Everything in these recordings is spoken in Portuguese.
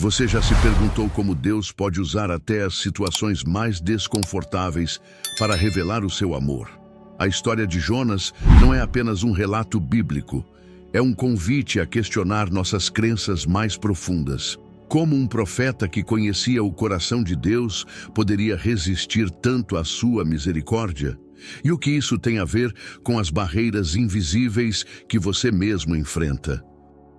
Você já se perguntou como Deus pode usar até as situações mais desconfortáveis para revelar o seu amor? A história de Jonas não é apenas um relato bíblico, é um convite a questionar nossas crenças mais profundas. Como um profeta que conhecia o coração de Deus poderia resistir tanto à sua misericórdia? E o que isso tem a ver com as barreiras invisíveis que você mesmo enfrenta?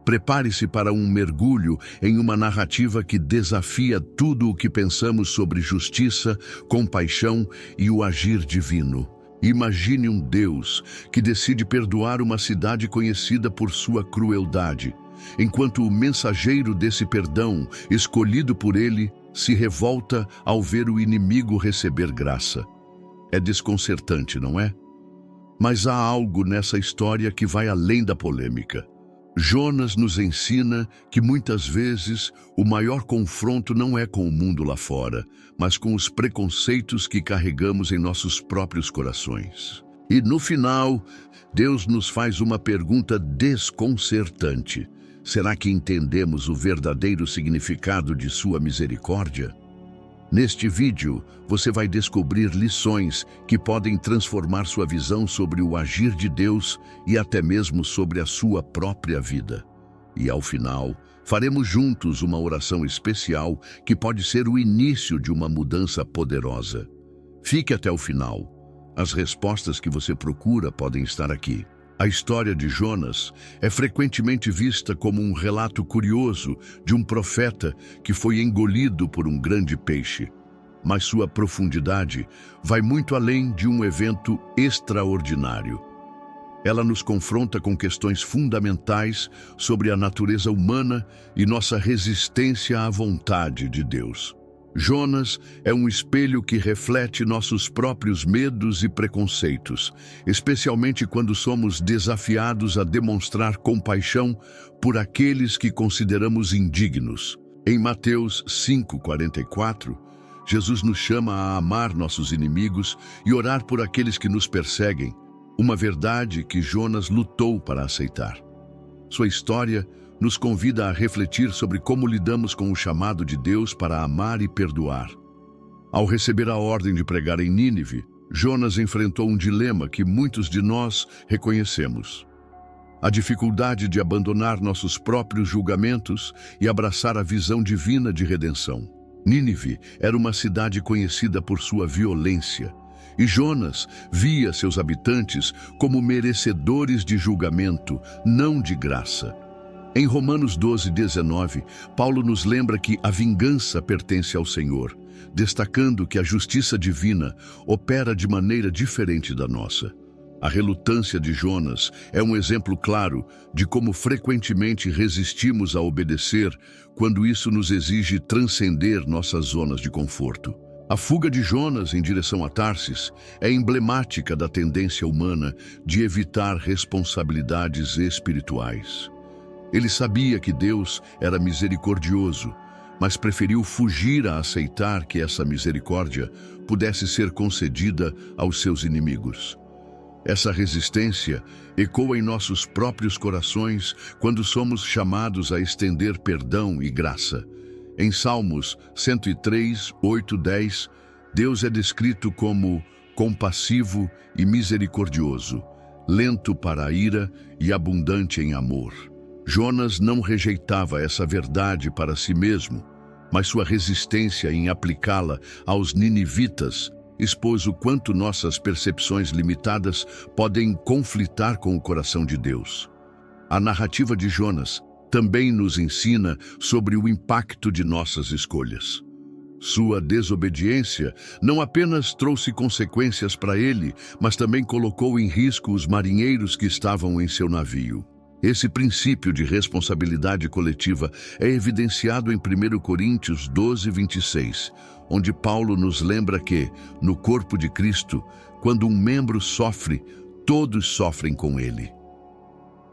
Prepare-se para um mergulho em uma narrativa que desafia tudo o que pensamos sobre justiça, compaixão e o agir divino. Imagine um Deus que decide perdoar uma cidade conhecida por sua crueldade, enquanto o mensageiro desse perdão, escolhido por ele, se revolta ao ver o inimigo receber graça. É desconcertante, não é? Mas há algo nessa história que vai além da polêmica. Jonas nos ensina que muitas vezes o maior confronto não é com o mundo lá fora, mas com os preconceitos que carregamos em nossos próprios corações. E no final, Deus nos faz uma pergunta desconcertante. Será que entendemos o verdadeiro significado de sua misericórdia? Neste vídeo, você vai descobrir lições que podem transformar sua visão sobre o agir de Deus e até mesmo sobre a sua própria vida. E ao final, faremos juntos uma oração especial que pode ser o início de uma mudança poderosa. Fique até o final. As respostas que você procura podem estar aqui. A história de Jonas é frequentemente vista como um relato curioso de um profeta que foi engolido por um grande peixe. Mas sua profundidade vai muito além de um evento extraordinário. Ela nos confronta com questões fundamentais sobre a natureza humana e nossa resistência à vontade de Deus. Jonas é um espelho que reflete nossos próprios medos e preconceitos, especialmente quando somos desafiados a demonstrar compaixão por aqueles que consideramos indignos. Em Mateus 5:44, Jesus nos chama a amar nossos inimigos e orar por aqueles que nos perseguem, uma verdade que Jonas lutou para aceitar. Sua história nos convida a refletir sobre como lidamos com o chamado de Deus para amar e perdoar. Ao receber a ordem de pregar em Nínive, Jonas enfrentou um dilema que muitos de nós reconhecemos: a dificuldade de abandonar nossos próprios julgamentos e abraçar a visão divina de redenção. Nínive era uma cidade conhecida por sua violência, e Jonas via seus habitantes como merecedores de julgamento, não de graça. Em Romanos 12:19, Paulo nos lembra que a vingança pertence ao Senhor, destacando que a justiça divina opera de maneira diferente da nossa. A relutância de Jonas é um exemplo claro de como frequentemente resistimos a obedecer quando isso nos exige transcender nossas zonas de conforto. A fuga de Jonas em direção a Tarsis é emblemática da tendência humana de evitar responsabilidades espirituais. Ele sabia que Deus era misericordioso, mas preferiu fugir a aceitar que essa misericórdia pudesse ser concedida aos seus inimigos. Essa resistência ecoa em nossos próprios corações quando somos chamados a estender perdão e graça. Em Salmos 103, 8, 10, Deus é descrito como compassivo e misericordioso, lento para a ira e abundante em amor. Jonas não rejeitava essa verdade para si mesmo, mas sua resistência em aplicá-la aos ninivitas expôs o quanto nossas percepções limitadas podem conflitar com o coração de Deus. A narrativa de Jonas também nos ensina sobre o impacto de nossas escolhas. Sua desobediência não apenas trouxe consequências para ele, mas também colocou em risco os marinheiros que estavam em seu navio. Esse princípio de responsabilidade coletiva é evidenciado em 1 Coríntios 12:26, onde Paulo nos lembra que, no corpo de Cristo, quando um membro sofre, todos sofrem com ele.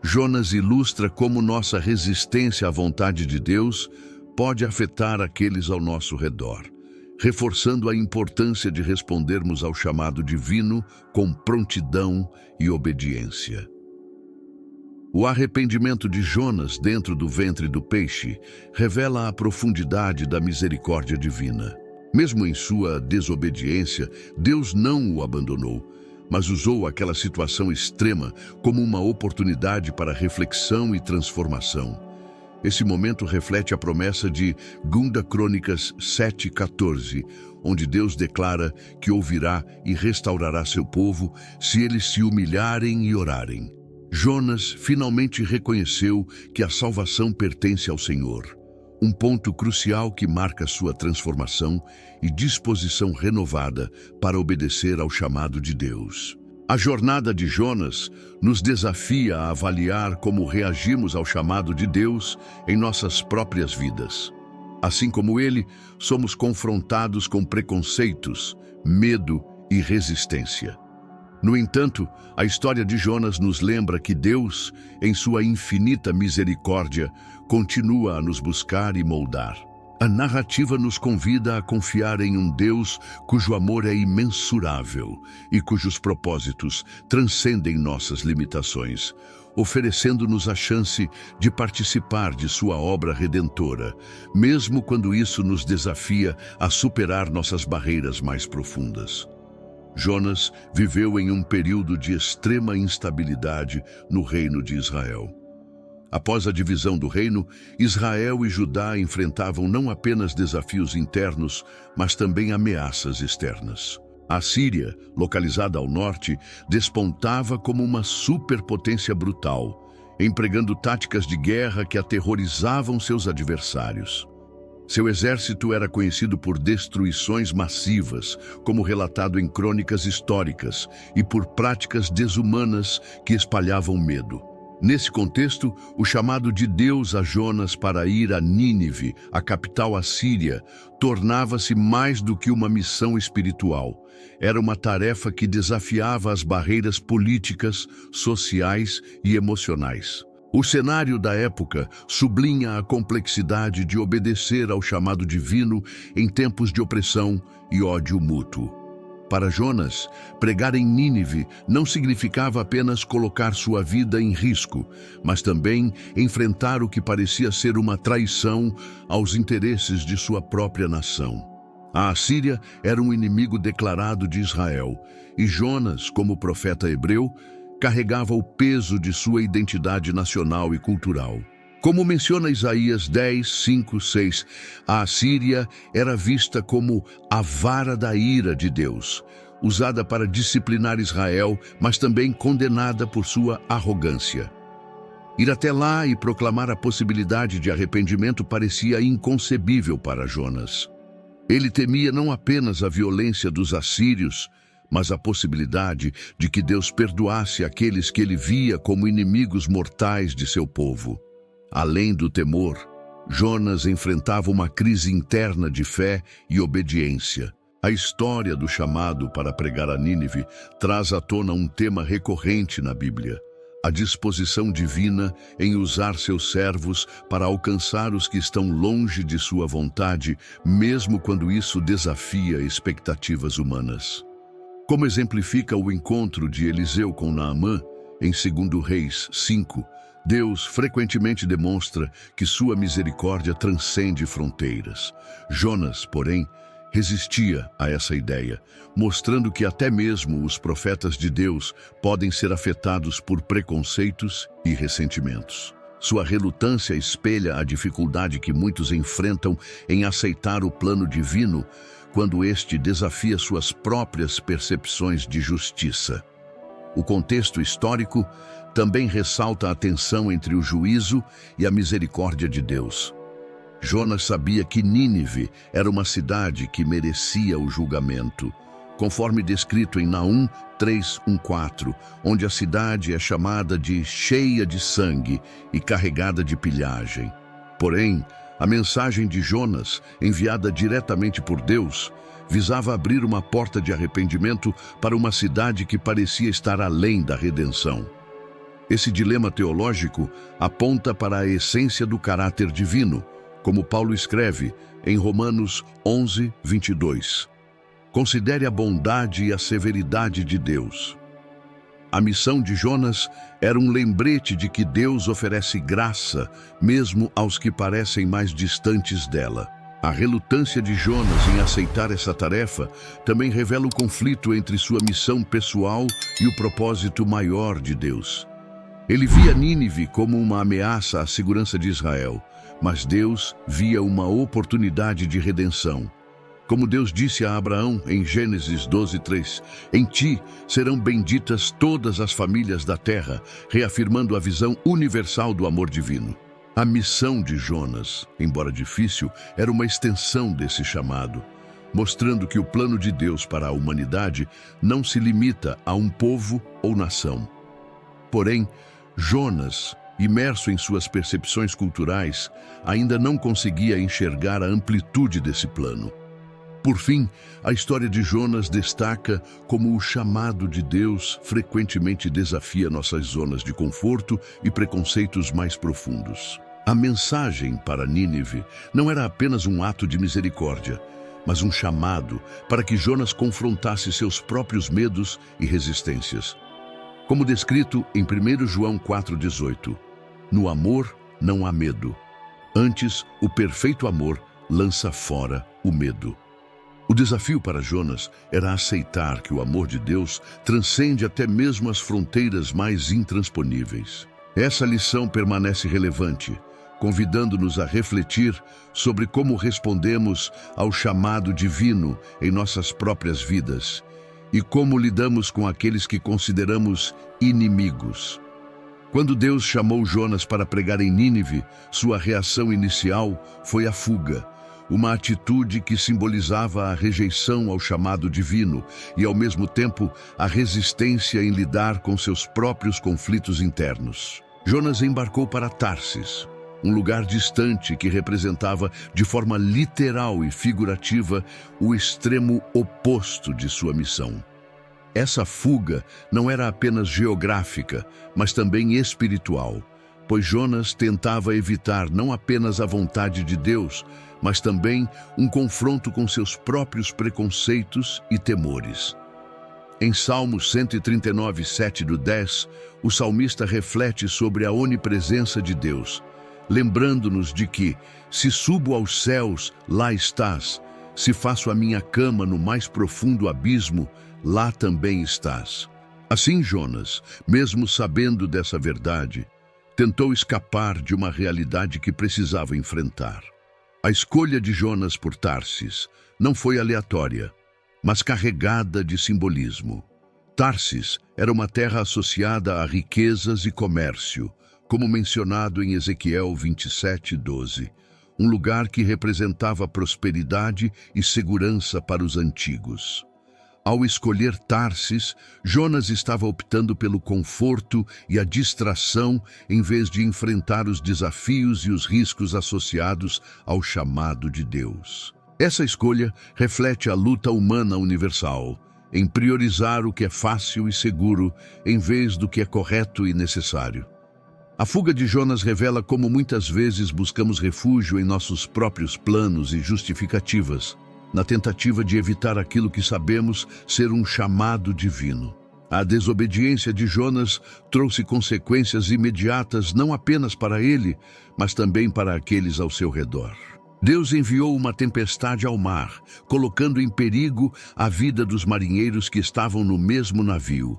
Jonas ilustra como nossa resistência à vontade de Deus pode afetar aqueles ao nosso redor, reforçando a importância de respondermos ao chamado divino com prontidão e obediência. O arrependimento de Jonas dentro do ventre do peixe revela a profundidade da misericórdia divina. Mesmo em sua desobediência, Deus não o abandonou, mas usou aquela situação extrema como uma oportunidade para reflexão e transformação. Esse momento reflete a promessa de 2 Crônicas 7:14, onde Deus declara que ouvirá e restaurará seu povo se eles se humilharem e orarem. Jonas finalmente reconheceu que a salvação pertence ao Senhor, um ponto crucial que marca sua transformação e disposição renovada para obedecer ao chamado de Deus. A jornada de Jonas nos desafia a avaliar como reagimos ao chamado de Deus em nossas próprias vidas. Assim como ele, somos confrontados com preconceitos, medo e resistência. No entanto, a história de Jonas nos lembra que Deus, em sua infinita misericórdia, continua a nos buscar e moldar. A narrativa nos convida a confiar em um Deus cujo amor é imensurável e cujos propósitos transcendem nossas limitações, oferecendo-nos a chance de participar de sua obra redentora, mesmo quando isso nos desafia a superar nossas barreiras mais profundas. Jonas viveu em um período de extrema instabilidade no reino de Israel. Após a divisão do reino, Israel e Judá enfrentavam não apenas desafios internos, mas também ameaças externas. A Síria, localizada ao norte, despontava como uma superpotência brutal, empregando táticas de guerra que aterrorizavam seus adversários. Seu exército era conhecido por destruições massivas, como relatado em crônicas históricas, e por práticas desumanas que espalhavam medo. Nesse contexto, o chamado de Deus a Jonas para ir a Nínive, a capital assíria, tornava-se mais do que uma missão espiritual. Era uma tarefa que desafiava as barreiras políticas, sociais e emocionais. O cenário da época sublinha a complexidade de obedecer ao chamado divino em tempos de opressão e ódio mútuo. Para Jonas, pregar em Nínive não significava apenas colocar sua vida em risco, mas também enfrentar o que parecia ser uma traição aos interesses de sua própria nação. A Assíria era um inimigo declarado de Israel, e Jonas, como profeta hebreu, carregava o peso de sua identidade nacional e cultural. Como menciona Isaías 10, 5, 6, a Assíria era vista como a vara da ira de Deus, usada para disciplinar Israel, mas também condenada por sua arrogância. Ir até lá e proclamar a possibilidade de arrependimento parecia inconcebível para Jonas. Ele temia não apenas a violência dos assírios, mas a possibilidade de que Deus perdoasse aqueles que ele via como inimigos mortais de seu povo. Além do temor, Jonas enfrentava uma crise interna de fé e obediência. A história do chamado para pregar a Nínive traz à tona um tema recorrente na Bíblia: a disposição divina em usar seus servos para alcançar os que estão longe de sua vontade, mesmo quando isso desafia expectativas humanas. Como exemplifica o encontro de Eliseu com Naamã, em 2 Reis 5, Deus frequentemente demonstra que sua misericórdia transcende fronteiras. Jonas, porém, resistia a essa ideia, mostrando que até mesmo os profetas de Deus podem ser afetados por preconceitos e ressentimentos. Sua relutância espelha a dificuldade que muitos enfrentam em aceitar o plano divino quando este desafia suas próprias percepções de justiça. O contexto histórico também ressalta a tensão entre o juízo e a misericórdia de Deus. Jonas sabia que Nínive era uma cidade que merecia o julgamento, conforme descrito em Naum 3:1-4, onde a cidade é chamada de cheia de sangue e carregada de pilhagem. Porém, a mensagem de Jonas, enviada diretamente por Deus, visava abrir uma porta de arrependimento para uma cidade que parecia estar além da redenção. Esse dilema teológico aponta para a essência do caráter divino, como Paulo escreve em Romanos 11:22. Considere a bondade e a severidade de Deus. A missão de Jonas era um lembrete de que Deus oferece graça, mesmo aos que parecem mais distantes dela. A relutância de Jonas em aceitar essa tarefa também revela o conflito entre sua missão pessoal e o propósito maior de Deus. Ele via Nínive como uma ameaça à segurança de Israel, mas Deus via uma oportunidade de redenção. Como Deus disse a Abraão em Gênesis 12:3, em ti serão benditas todas as famílias da terra, reafirmando a visão universal do amor divino. A missão de Jonas, embora difícil, era uma extensão desse chamado, mostrando que o plano de Deus para a humanidade não se limita a um povo ou nação. Porém, Jonas, imerso em suas percepções culturais, ainda não conseguia enxergar a amplitude desse plano. Por fim, a história de Jonas destaca como o chamado de Deus frequentemente desafia nossas zonas de conforto e preconceitos mais profundos. A mensagem para Nínive não era apenas um ato de misericórdia, mas um chamado para que Jonas confrontasse seus próprios medos e resistências. Como descrito em 1 João 4,18, no amor não há medo. Antes, o perfeito amor lança fora o medo. O desafio para Jonas era aceitar que o amor de Deus transcende até mesmo as fronteiras mais intransponíveis. Essa lição permanece relevante, convidando-nos a refletir sobre como respondemos ao chamado divino em nossas próprias vidas e como lidamos com aqueles que consideramos inimigos. Quando Deus chamou Jonas para pregar em Nínive, sua reação inicial foi a fuga, uma atitude que simbolizava a rejeição ao chamado divino e, ao mesmo tempo, a resistência em lidar com seus próprios conflitos internos. Jonas embarcou para Tarsis, um lugar distante que representava, de forma literal e figurativa, o extremo oposto de sua missão. Essa fuga não era apenas geográfica, mas também espiritual, pois Jonas tentava evitar não apenas a vontade de Deus, mas também um confronto com seus próprios preconceitos e temores. Em Salmos 139, 7-10, o salmista reflete sobre a onipresença de Deus, lembrando-nos de que, se subo aos céus, lá estás, se faço a minha cama no mais profundo abismo, lá também estás. Assim Jonas, mesmo sabendo dessa verdade, tentou escapar de uma realidade que precisava enfrentar. A escolha de Jonas por Tarsis não foi aleatória, mas carregada de simbolismo. Tarsis era uma terra associada a riquezas e comércio, como mencionado em Ezequiel 27:12, um lugar que representava prosperidade e segurança para os antigos. Ao escolher Tarsis, Jonas estava optando pelo conforto e a distração em vez de enfrentar os desafios e os riscos associados ao chamado de Deus. Essa escolha reflete a luta humana universal, em priorizar o que é fácil e seguro em vez do que é correto e necessário. A fuga de Jonas revela como muitas vezes buscamos refúgio em nossos próprios planos e justificativas, na tentativa de evitar aquilo que sabemos ser um chamado divino. A desobediência de Jonas trouxe consequências imediatas não apenas para ele, mas também para aqueles ao seu redor. Deus enviou uma tempestade ao mar, colocando em perigo a vida dos marinheiros que estavam no mesmo navio.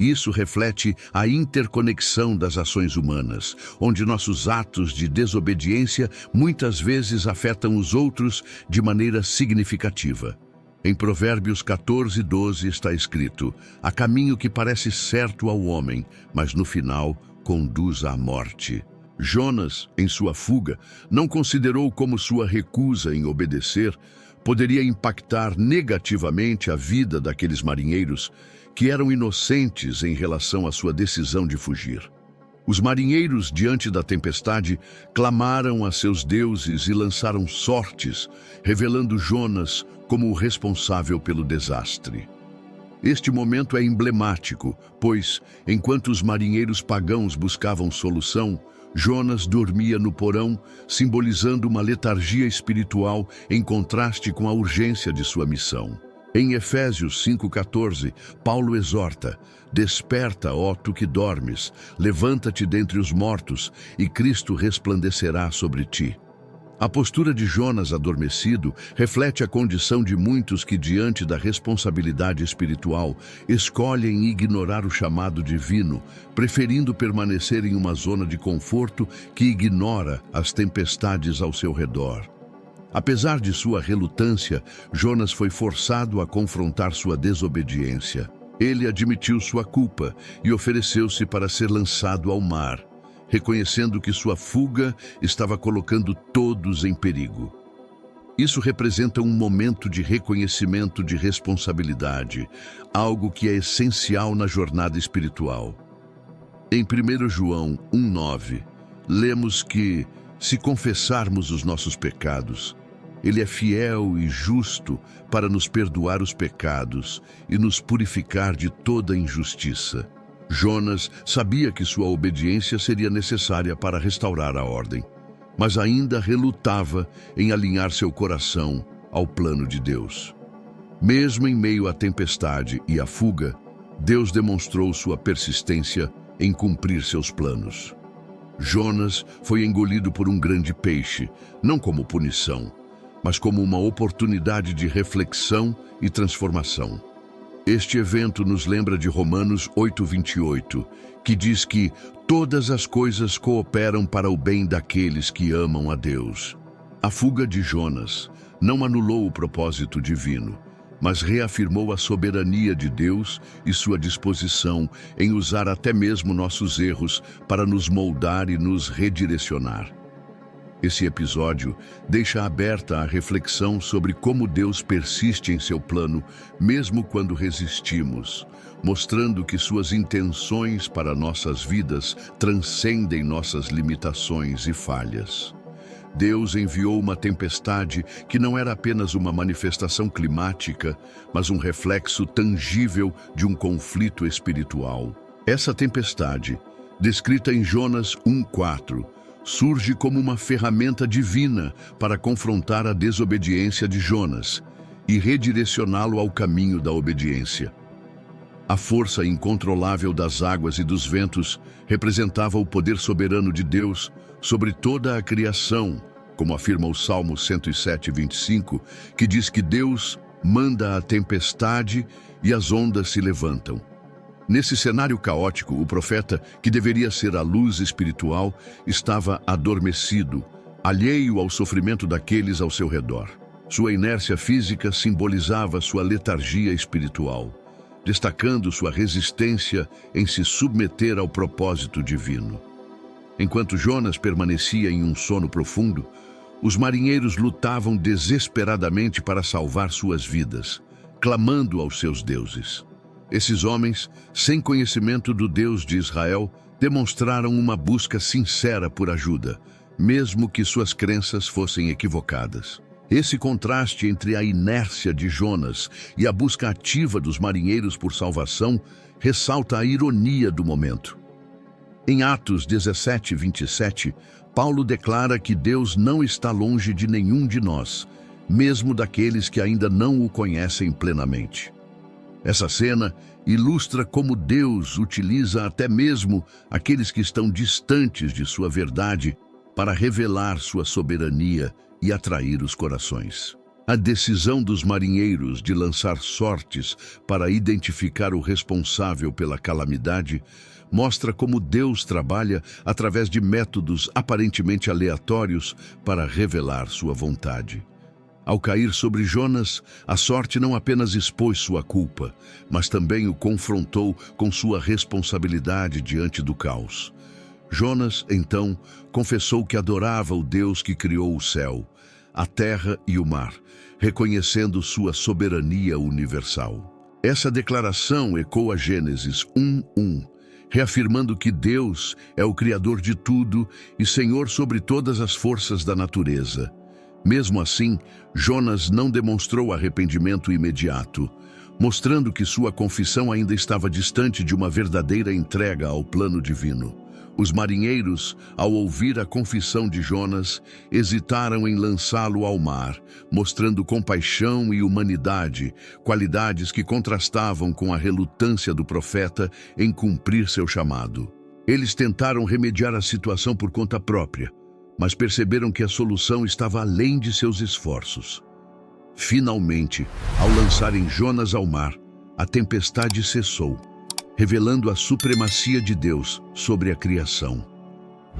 Isso reflete a interconexão das ações humanas, onde nossos atos de desobediência muitas vezes afetam os outros de maneira significativa. Em Provérbios 14:12 está escrito: há caminho que parece certo ao homem, mas no final conduz à morte. Jonas, em sua fuga, não considerou como sua recusa em obedecer poderia impactar negativamente a vida daqueles marinheiros que eram inocentes em relação à sua decisão de fugir. Os marinheiros, diante da tempestade, clamaram a seus deuses e lançaram sortes, revelando Jonas como o responsável pelo desastre. Este momento é emblemático, pois, enquanto os marinheiros pagãos buscavam solução, Jonas dormia no porão, simbolizando uma letargia espiritual em contraste com a urgência de sua missão. Em Efésios 5,14, Paulo exorta: desperta, ó tu que dormes, levanta-te dentre os mortos, e Cristo resplandecerá sobre ti. A postura de Jonas adormecido reflete a condição de muitos que, diante da responsabilidade espiritual, escolhem ignorar o chamado divino, preferindo permanecer em uma zona de conforto que ignora as tempestades ao seu redor. Apesar de sua relutância, Jonas foi forçado a confrontar sua desobediência. Ele admitiu sua culpa e ofereceu-se para ser lançado ao mar, reconhecendo que sua fuga estava colocando todos em perigo. Isso representa um momento de reconhecimento de responsabilidade, algo que é essencial na jornada espiritual. Em 1 João 1,9, lemos que, se confessarmos os nossos pecados, Ele é fiel e justo para nos perdoar os pecados e nos purificar de toda injustiça. Jonas sabia que sua obediência seria necessária para restaurar a ordem, mas ainda relutava em alinhar seu coração ao plano de Deus. Mesmo em meio à tempestade e à fuga, Deus demonstrou sua persistência em cumprir seus planos. Jonas foi engolido por um grande peixe, não como punição, mas como uma oportunidade de reflexão e transformação. Este evento nos lembra de Romanos 8,28, que diz que todas as coisas cooperam para o bem daqueles que amam a Deus. A fuga de Jonas não anulou o propósito divino, mas reafirmou a soberania de Deus e sua disposição em usar até mesmo nossos erros para nos moldar e nos redirecionar. Esse episódio deixa aberta a reflexão sobre como Deus persiste em seu plano, mesmo quando resistimos, mostrando que suas intenções para nossas vidas transcendem nossas limitações e falhas. Deus enviou uma tempestade que não era apenas uma manifestação climática, mas um reflexo tangível de um conflito espiritual. Essa tempestade, descrita em Jonas 1,4, surge como uma ferramenta divina para confrontar a desobediência de Jonas e redirecioná-lo ao caminho da obediência. A força incontrolável das águas e dos ventos representava o poder soberano de Deus sobre toda a criação, como afirma o Salmo 107:25, que diz que Deus manda a tempestade e as ondas se levantam. Nesse cenário caótico, o profeta, que deveria ser a luz espiritual, estava adormecido, alheio ao sofrimento daqueles ao seu redor. Sua inércia física simbolizava sua letargia espiritual, destacando sua resistência em se submeter ao propósito divino. Enquanto Jonas permanecia em um sono profundo, os marinheiros lutavam desesperadamente para salvar suas vidas, clamando aos seus deuses. Esses homens, sem conhecimento do Deus de Israel, demonstraram uma busca sincera por ajuda, mesmo que suas crenças fossem equivocadas. Esse contraste entre a inércia de Jonas e a busca ativa dos marinheiros por salvação ressalta a ironia do momento. Em Atos 17:27, Paulo declara que Deus não está longe de nenhum de nós, mesmo daqueles que ainda não o conhecem plenamente. Essa cena ilustra como Deus utiliza até mesmo aqueles que estão distantes de sua verdade para revelar sua soberania e atrair os corações. A decisão dos marinheiros de lançar sortes para identificar o responsável pela calamidade mostra como Deus trabalha através de métodos aparentemente aleatórios para revelar sua vontade. Ao cair sobre Jonas, a sorte não apenas expôs sua culpa, mas também o confrontou com sua responsabilidade diante do caos. Jonas, então, confessou que adorava o Deus que criou o céu, a terra e o mar, reconhecendo sua soberania universal. Essa declaração ecoa Gênesis 1:1, reafirmando que Deus é o Criador de tudo e Senhor sobre todas as forças da natureza. Mesmo assim, Jonas não demonstrou arrependimento imediato, mostrando que sua confissão ainda estava distante de uma verdadeira entrega ao plano divino. Os marinheiros, ao ouvir a confissão de Jonas, hesitaram em lançá-lo ao mar, mostrando compaixão e humanidade, qualidades que contrastavam com a relutância do profeta em cumprir seu chamado. Eles tentaram remediar a situação por conta própria, mas perceberam que a solução estava além de seus esforços. Finalmente, ao lançarem Jonas ao mar, a tempestade cessou, revelando a supremacia de Deus sobre a criação.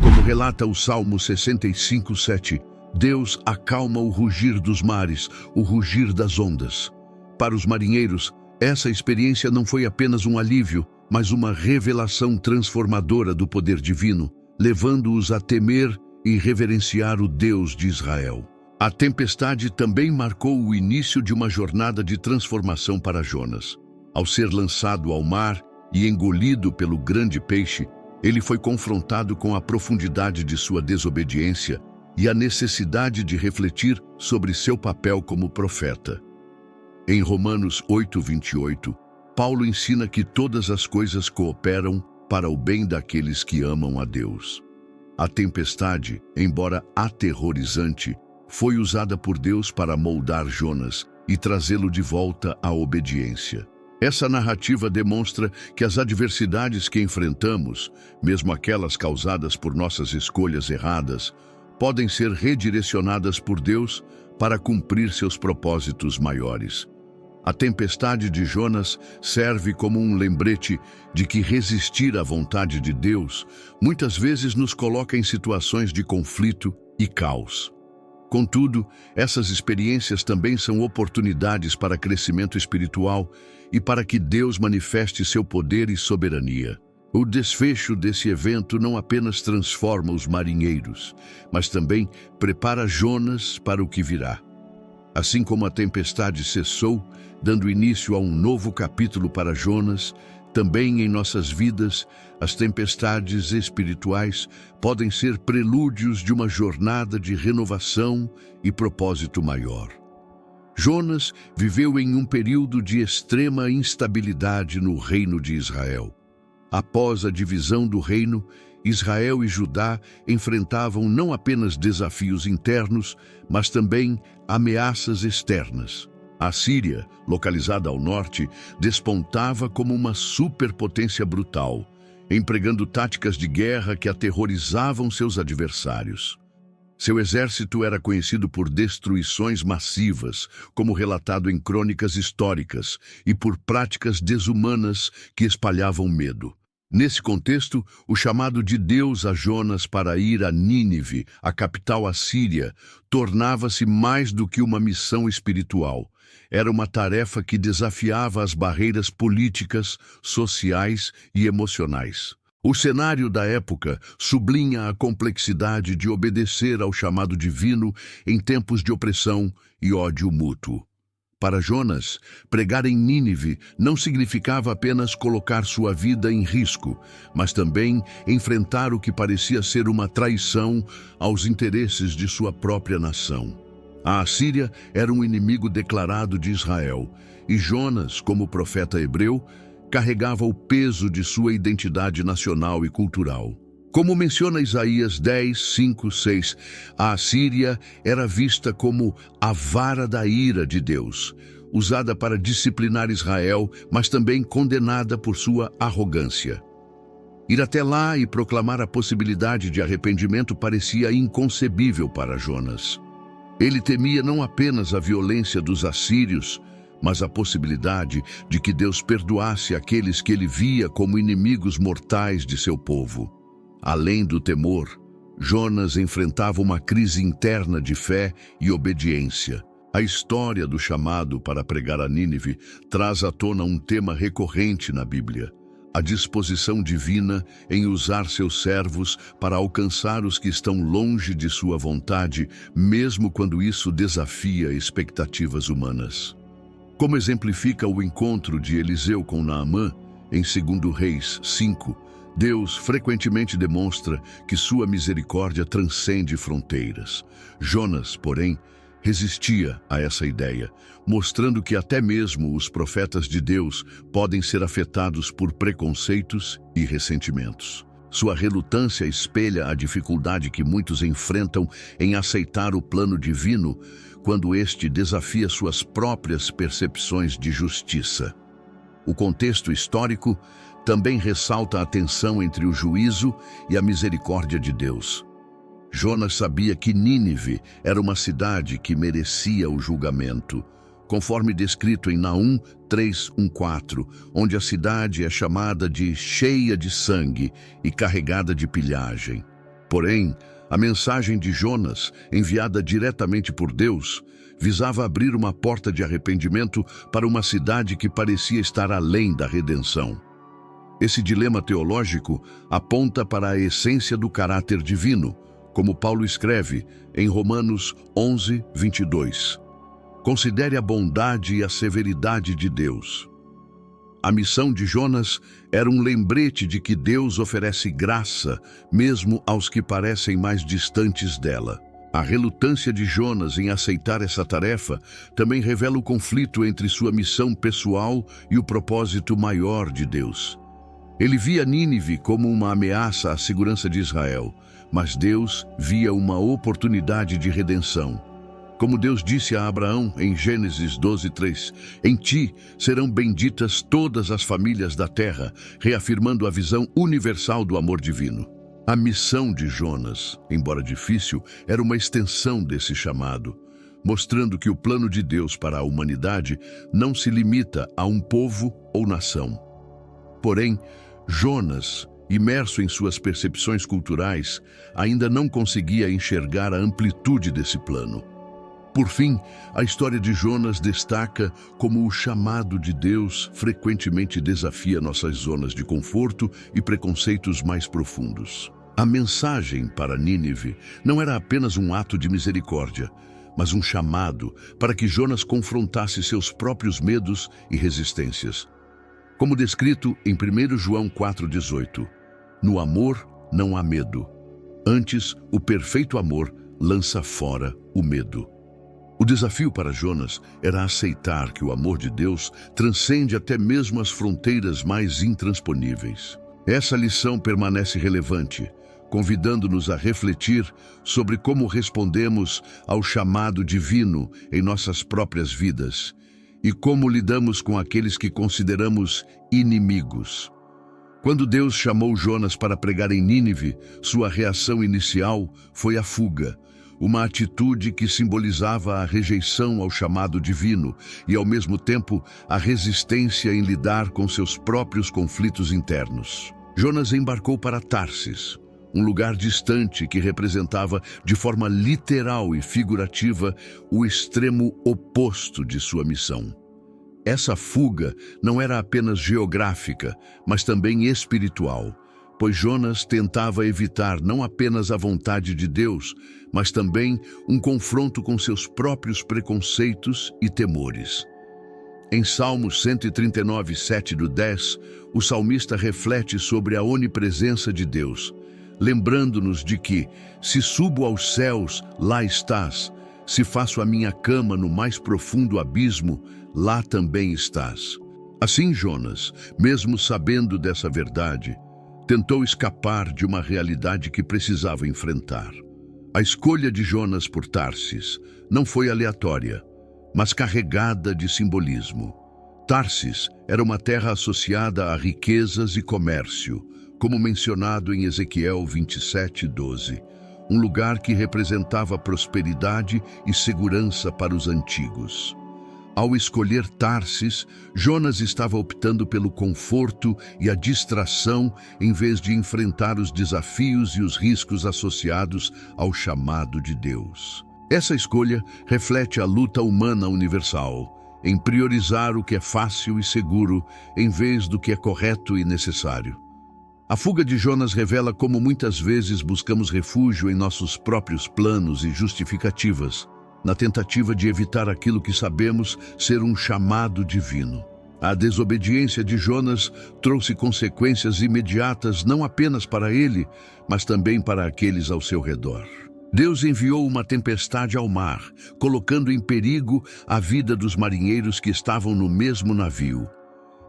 Como relata o Salmo 65:7, Deus acalma o rugir dos mares, o rugir das ondas. Para os marinheiros, essa experiência não foi apenas um alívio, mas uma revelação transformadora do poder divino, levando-os a temer e reverenciar o Deus de Israel. A tempestade também marcou o início de uma jornada de transformação para Jonas. Ao ser lançado ao mar e engolido pelo grande peixe, ele foi confrontado com a profundidade de sua desobediência e a necessidade de refletir sobre seu papel como profeta. Em Romanos 8:28, Paulo ensina que todas as coisas cooperam para o bem daqueles que amam a Deus. A tempestade, embora aterrorizante, foi usada por Deus para moldar Jonas e trazê-lo de volta à obediência. Essa narrativa demonstra que as adversidades que enfrentamos, mesmo aquelas causadas por nossas escolhas erradas, podem ser redirecionadas por Deus para cumprir seus propósitos maiores. A tempestade de Jonas serve como um lembrete de que resistir à vontade de Deus muitas vezes nos coloca em situações de conflito e caos. Contudo, essas experiências também são oportunidades para crescimento espiritual e para que Deus manifeste seu poder e soberania. O desfecho desse evento não apenas transforma os marinheiros, mas também prepara Jonas para o que virá. Assim como a tempestade cessou, dando início a um novo capítulo para Jonas, também em nossas vidas, as tempestades espirituais podem ser prelúdios de uma jornada de renovação e propósito maior. Jonas viveu em um período de extrema instabilidade no reino de Israel. Após a divisão do reino, Israel e Judá enfrentavam não apenas desafios internos, mas também ameaças externas. A Síria, localizada ao norte, despontava como uma superpotência brutal, empregando táticas de guerra que aterrorizavam seus adversários. Seu exército era conhecido por destruições massivas, como relatado em crônicas históricas, e por práticas desumanas que espalhavam medo. Nesse contexto, o chamado de Deus a Jonas para ir a Nínive, a capital assíria, tornava-se mais do que uma missão espiritual. Era uma tarefa que desafiava as barreiras políticas, sociais e emocionais. O cenário da época sublinha a complexidade de obedecer ao chamado divino em tempos de opressão e ódio mútuo. Para Jonas, pregar em Nínive não significava apenas colocar sua vida em risco, mas também enfrentar o que parecia ser uma traição aos interesses de sua própria nação. A Assíria era um inimigo declarado de Israel, e Jonas, como profeta hebreu, carregava o peso de sua identidade nacional e cultural. Como menciona Isaías 10:5-6, a Assíria era vista como a vara da ira de Deus, usada para disciplinar Israel, mas também condenada por sua arrogância. Ir até lá e proclamar a possibilidade de arrependimento parecia inconcebível para Jonas. Ele temia não apenas a violência dos assírios, mas a possibilidade de que Deus perdoasse aqueles que ele via como inimigos mortais de seu povo. Além do temor, Jonas enfrentava uma crise interna de fé e obediência. A história do chamado para pregar a Nínive traz à tona um tema recorrente na Bíblia: a disposição divina em usar seus servos para alcançar os que estão longe de sua vontade, mesmo quando isso desafia expectativas humanas. Como exemplifica o encontro de Eliseu com Naamã, em 2 Reis 5, Deus frequentemente demonstra que sua misericórdia transcende fronteiras. Jonas, porém, resistia a essa ideia, mostrando que até mesmo os profetas de Deus podem ser afetados por preconceitos e ressentimentos. Sua relutância espelha a dificuldade que muitos enfrentam em aceitar o plano divino quando este desafia suas próprias percepções de justiça. O contexto histórico também ressalta a tensão entre o juízo e a misericórdia de Deus. Jonas sabia que Nínive era uma cidade que merecia o julgamento, conforme descrito em Naum 3:1-4, onde a cidade é chamada de cheia de sangue e carregada de pilhagem. Porém, a mensagem de Jonas, enviada diretamente por Deus, visava abrir uma porta de arrependimento para uma cidade que parecia estar além da redenção. Esse dilema teológico aponta para a essência do caráter divino, como Paulo escreve em Romanos 11:22. Considere a bondade e a severidade de Deus. A missão de Jonas era um lembrete de que Deus oferece graça, mesmo aos que parecem mais distantes dela. A relutância de Jonas em aceitar essa tarefa também revela o conflito entre sua missão pessoal e o propósito maior de Deus. Ele via Nínive como uma ameaça à segurança de Israel, mas Deus via uma oportunidade de redenção. Como Deus disse a Abraão em Gênesis 12:3, em ti serão benditas todas as famílias da terra, reafirmando a visão universal do amor divino. A missão de Jonas, embora difícil, era uma extensão desse chamado, mostrando que o plano de Deus para a humanidade não se limita a um povo ou nação. Porém, Jonas, imerso em suas percepções culturais, ainda não conseguia enxergar a amplitude desse plano. Por fim, a história de Jonas destaca como o chamado de Deus frequentemente desafia nossas zonas de conforto e preconceitos mais profundos. A mensagem para Nínive não era apenas um ato de misericórdia, mas um chamado para que Jonas confrontasse seus próprios medos e resistências. Como descrito em 1 João 4:18, no amor não há medo. Antes, o perfeito amor lança fora o medo. O desafio para Jonas era aceitar que o amor de Deus transcende até mesmo as fronteiras mais intransponíveis. Essa lição permanece relevante, convidando-nos a refletir sobre como respondemos ao chamado divino em nossas próprias vidas e como lidamos com aqueles que consideramos inimigos. Quando Deus chamou Jonas para pregar em Nínive, sua reação inicial foi a fuga, uma atitude que simbolizava a rejeição ao chamado divino e, ao mesmo tempo, a resistência em lidar com seus próprios conflitos internos. Jonas embarcou para Tarsis, um lugar distante que representava, de forma literal e figurativa, o extremo oposto de sua missão. Essa fuga não era apenas geográfica, mas também espiritual, pois Jonas tentava evitar não apenas a vontade de Deus, mas também um confronto com seus próprios preconceitos e temores. Em Salmos 139, 7-10, o salmista reflete sobre a onipresença de Deus, lembrando-nos de que, se subo aos céus, lá estás, se faço a minha cama no mais profundo abismo, lá também estás. Assim Jonas, mesmo sabendo dessa verdade, tentou escapar de uma realidade que precisava enfrentar. A escolha de Jonas por Tarsis não foi aleatória, mas carregada de simbolismo. Tarsis era uma terra associada a riquezas e comércio, como mencionado em Ezequiel 27:12, um lugar que representava prosperidade e segurança para os antigos. Ao escolher Tarsis, Jonas estava optando pelo conforto e a distração em vez de enfrentar os desafios e os riscos associados ao chamado de Deus. Essa escolha reflete a luta humana universal, em priorizar o que é fácil e seguro em vez do que é correto e necessário. A fuga de Jonas revela como muitas vezes buscamos refúgio em nossos próprios planos e justificativas, na tentativa de evitar aquilo que sabemos ser um chamado divino. A desobediência de Jonas trouxe consequências imediatas não apenas para ele, mas também para aqueles ao seu redor. Deus enviou uma tempestade ao mar, colocando em perigo a vida dos marinheiros que estavam no mesmo navio.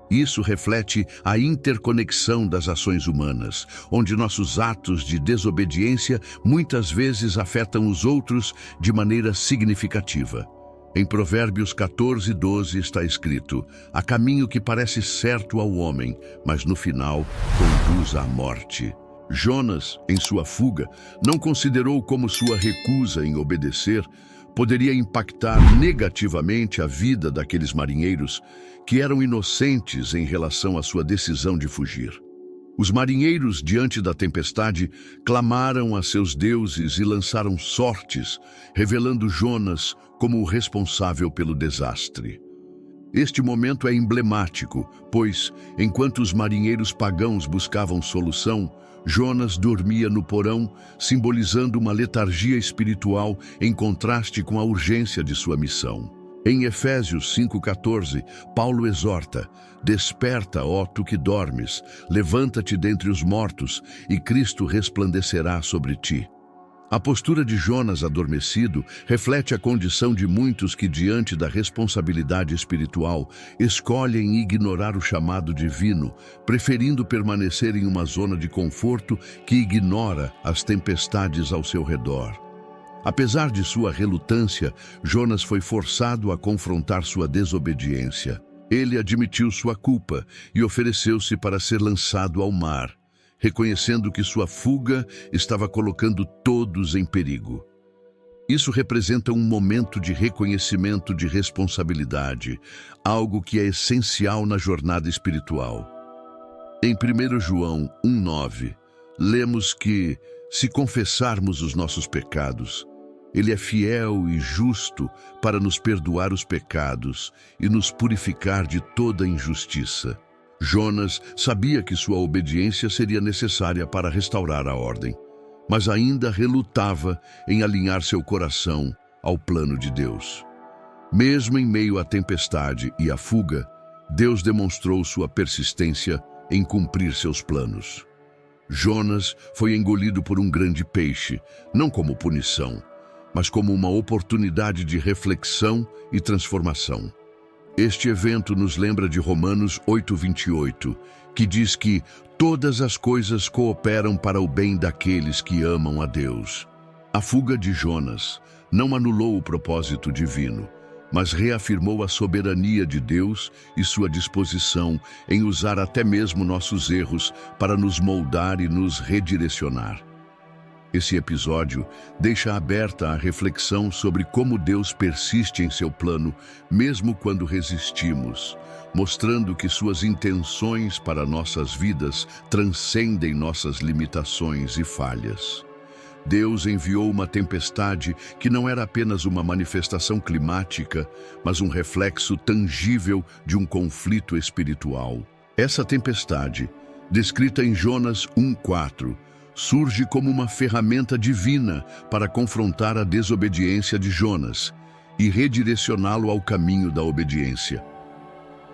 Isso reflete a interconexão das ações humanas, onde nossos atos de desobediência muitas vezes afetam os outros de maneira significativa. Em Provérbios 14:12 está escrito: há caminho que parece certo ao homem, mas no final conduz à morte. Jonas, em sua fuga, não considerou como sua recusa em obedecer poderia impactar negativamente a vida daqueles marinheiros que eram inocentes em relação à sua decisão de fugir. Os marinheiros, diante da tempestade, clamaram a seus deuses e lançaram sortes, revelando Jonas como o responsável pelo desastre. Este momento é emblemático, pois, enquanto os marinheiros pagãos buscavam solução, Jonas dormia no porão, simbolizando uma letargia espiritual em contraste com a urgência de sua missão. Em Efésios 5:14, Paulo exorta: desperta, ó tu que dormes, levanta-te dentre os mortos, e Cristo resplandecerá sobre ti. A postura de Jonas adormecido reflete a condição de muitos que, diante da responsabilidade espiritual, escolhem ignorar o chamado divino, preferindo permanecer em uma zona de conforto que ignora as tempestades ao seu redor. Apesar de sua relutância, Jonas foi forçado a confrontar sua desobediência. Ele admitiu sua culpa e ofereceu-se para ser lançado ao mar, reconhecendo que sua fuga estava colocando todos em perigo. Isso representa um momento de reconhecimento de responsabilidade, algo que é essencial na jornada espiritual. Em 1 João 1:9, lemos que, se confessarmos os nossos pecados, Ele é fiel e justo para nos perdoar os pecados e nos purificar de toda injustiça. Jonas sabia que sua obediência seria necessária para restaurar a ordem, mas ainda relutava em alinhar seu coração ao plano de Deus. Mesmo em meio à tempestade e à fuga, Deus demonstrou sua persistência em cumprir seus planos. Jonas foi engolido por um grande peixe, não como punição, mas como uma oportunidade de reflexão e transformação. Este evento nos lembra de Romanos 8:28, que diz que todas as coisas cooperam para o bem daqueles que amam a Deus. A fuga de Jonas não anulou o propósito divino, mas reafirmou a soberania de Deus e sua disposição em usar até mesmo nossos erros para nos moldar e nos redirecionar. Esse episódio deixa aberta a reflexão sobre como Deus persiste em seu plano, mesmo quando resistimos, mostrando que suas intenções para nossas vidas transcendem nossas limitações e falhas. Deus enviou uma tempestade que não era apenas uma manifestação climática, mas um reflexo tangível de um conflito espiritual. Essa tempestade, descrita em Jonas 1:4, surge como uma ferramenta divina para confrontar a desobediência de Jonas e redirecioná-lo ao caminho da obediência.